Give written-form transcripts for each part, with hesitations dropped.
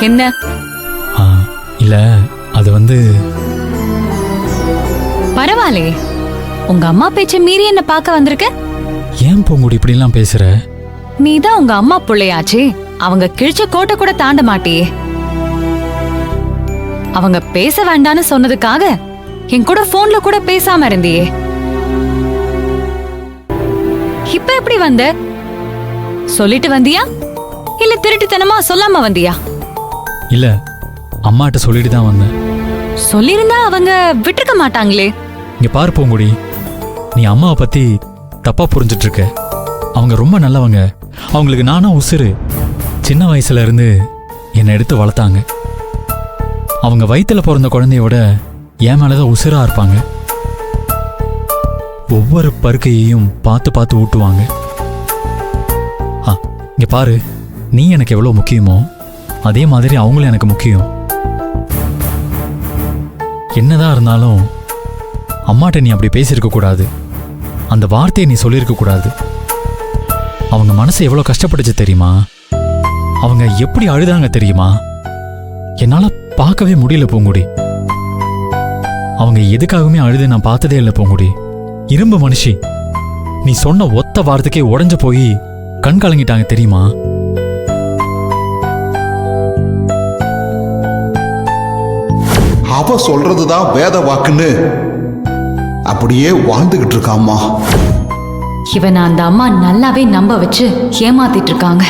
என்ன? இல்ல அது வந்து பரவாயில்லையே, உங்க அம்மா பேச்ச மீறி என்ன பார்க்க வந்திருக்க. ஏன் பூங்குடி இப்படி எல்லாம் பேசுற? நீதான் உங்க அம்மா புள்ளையாச்சே, அவங்க கிழிச்ச கோட்டை கூட தாண்ட மாட்டியே. அவங்க பேச வேண்டான்னு சொன்னதுக்காக என் கூட போன்ல கூட பேசாம இருந்தியே. இப்ப எப்படி வந்த? சொல்லிட்டு வந்தியா இல்ல திருட்டுத்தனமா சொல்லாம வந்தியா? இல்ல, அம்மாட்ட சொல்லிட்டு தான் வந்தேன். சொல்லிருந்தா அவங்க விட்டுருக்க மாட்டாங்களே. இங்க பாரு பூங்குடி, நீ அம்மாவை பத்தி தப்பா புரிஞ்சிட்டு இருக்க. அவங்க ரொம்ப நல்லவங்க. அவங்களுக்கு நானும் உசுரு. சின்ன வயசுல இருந்து என்னை எடுத்து வளர்த்தாங்க. அவங்க வயித்துல பிறந்த குழந்தையோட என் மேலதான் உசுரா இருப்பாங்க. ஒவ்வொரு பருக்கையையும் பார்த்து பார்த்து ஊட்டுவாங்க. இங்க பாரு, நீ எனக்கு எவ்வளவு முக்கியமோ அதே மாதிரி அவங்களும் எனக்கு முக்கியம். என்னதான் இருந்தாலும் அம்மாட்ட நீ அப்படி பேசியிருக்க கூடாது. அந்த வார்த்தையை நீ சொல்லியிருக்க கூடாது. அவங்க மனசு எவ்வளவு கஷ்டப்பட்டுச்சு தெரியுமா? அவங்க எப்படி அழுதாங்க தெரியுமா? என்னால பார்க்கவே முடியல பூங்குடி. அவங்க எதுக்காகவுமே அழுது நான் பார்த்ததே இல்லை பூங்குடி. இரும்பு மனுஷி. நீ சொன்ன ஒத்த வார்த்தைக்கே உடைஞ்சு போய் கண் கலங்கிட்டாங்க தெரியுமா? அவ சொல்றதுதான் வேத வாக்குன்னு அப்படியே வாழ்ந்துகிட்டு இருக்காம்மா. இவனை அந்த அம்மா நல்லாவே நம்ப வச்சு ஏமாத்திட்டு இருக்காங்க.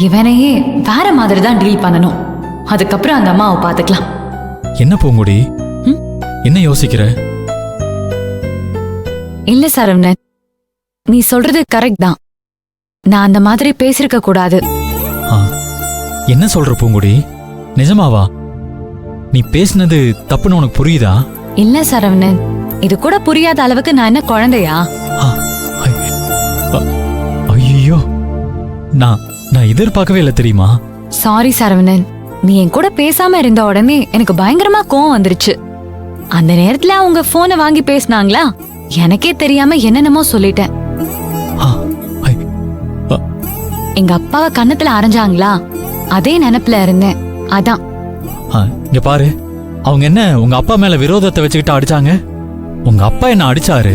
இவனையே வேற மாதிரி தான் டீல் பண்ணணும். அதுக்கப்புறம் அந்த அம்மாவை பாத்துக்கலாம். என்ன பூங்குடி, என்ன யோசிக்கிற? இல்ல சரவணன், நீ சொல்றது கரெக்ட் தான். நான் அந்த மாதிரி பேசிருக்க கூடாது. என்ன சொல்ற பூங்குடி? நிஜமாவா? நீ பேசினது தப்புன்னு உனக்கு புரியுதா? இல்ல சரவணன், இது கூட புரியாத அளவுக்கு நான் என்ன குழந்தையா? ஐயோ, நான் எதிர்பார்க்கவே இல்லை தெரியுமா? சாரி சரவணன், நீ என் கூட பேசாம இருந்த உடனே எனக்கு பயங்கரமா கோவம் வந்துருச்சு. அந்த நேரத்துல அவங்க போனை வாங்கி பேசினாங்களா, எனக்கே தெரியாம என்னென்னமோ சொல்லிட்டேன். எங்க அப்பாவை கன்னத்துல அரைஞ்சாங்களா, அதே நினைப்புல இருந்தேன். அதான். இங்க பாரு, அவங்க என்ன உங்க அப்பா மேல விரோதத்தை வச்சுக்கிட்டு அடிச்சாங்க? உங்க அப்பா என்ன அடிச்சாரு,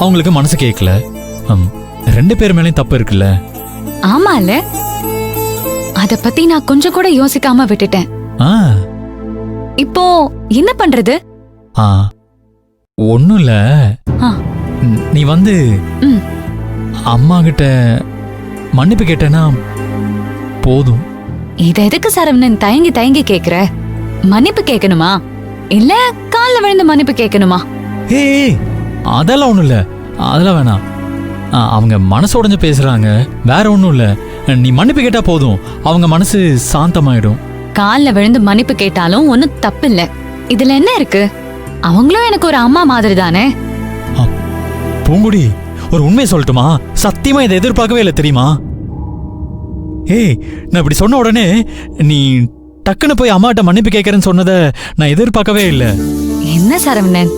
அவங்களுக்கு மனசு கேட்கல. ரெண்டு பேர் மேலயும் தப்பு இருக்குல்ல? ஆமால, அத பத்தி நான் கொஞ்சம் கூட யோசிக்காம விட்டுட்டேன். இப்போ என்ன பண்றது? ஒண்ணும் இல்ல, நீ வந்து அம்மா கிட்ட மன்னிப்பு கேட்டேன்னா போதும். இத எதுக்கு சரவணன் தயங்கி தயங்கி கேக்குற? மன்னிப்பு கேட்கணுமா இல்ல கால்ல விழுந்து மன்னிப்பு கேட்கணுமா? ஏய், அதெல்லாம் ஒண்ணும் இல்ல, அதெல்லாம் வேணாம். அவங்க மனசு உடைஞ்சு பேசுறாங்க, வேற ஒண்ணும் இல்ல. நீ மன்னிப்பு கேட்டா போதும், அவங்க மனசு சாந்தமாயிடும். கால்ல விழுந்து மன்னிப்பு கேட்டாலும் ஒன்னும் தப்பு இல்ல. இதுல என்ன இருக்கு? அவங்களும் எனக்கு ஒரு அம்மா மாதிரி தானே. பூங்குடி, ஒரு உண்மையை சொல்லட்டுமா? சத்தியமா இதை எதிர்பார்க்கவே இல்லை தெரியுமா? ஏய், நான் இப்படி சொன்ன உடனே நீ டக்குன்னு போய் அம்மாட்ட மன்னிப்பு கேட்கறேன்னு சொன்னதை நான் எதிர்பார்க்கவே இல்லை. என்ன சரவணன்,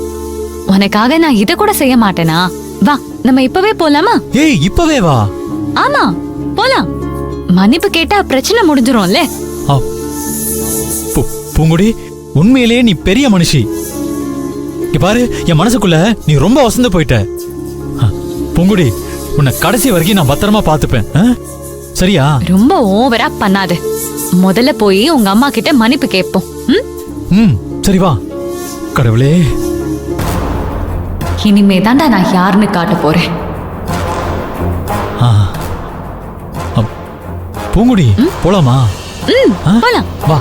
உனக்காக நான் இத கூட செய்ய மாட்டேனா? வா, நம்ம இப்பவே போலாமா? ஏய், இப்பவே வா. ஆமா, போலாம். மன்னிப்பு கேட்டா பிரச்சனை முடிஞ்சிரும்ல. பூங்குடி, உண்மையிலேயே நீ பெரிய மனுஷி. பாரு, என் மனசுக்குள்ள நீ ரொம்ப வசந்து போயிட்ட. பூங்குடி, உன்னை கடைசி வரைக்கும் நான் பத்திரமா பாத்துப்பேன், சரியா? ரொம்ப ஓவரா பண்ணாத. முதல்ல போய் உங்க அம்மா கிட்ட மன்னிப்பு கேட்போம். சரி வா. கடவுளே, இனிமே தான்டா நான் யாருன்னு காட்ட போறேன். பூங்குடி, போலாமா? போலாம். வா.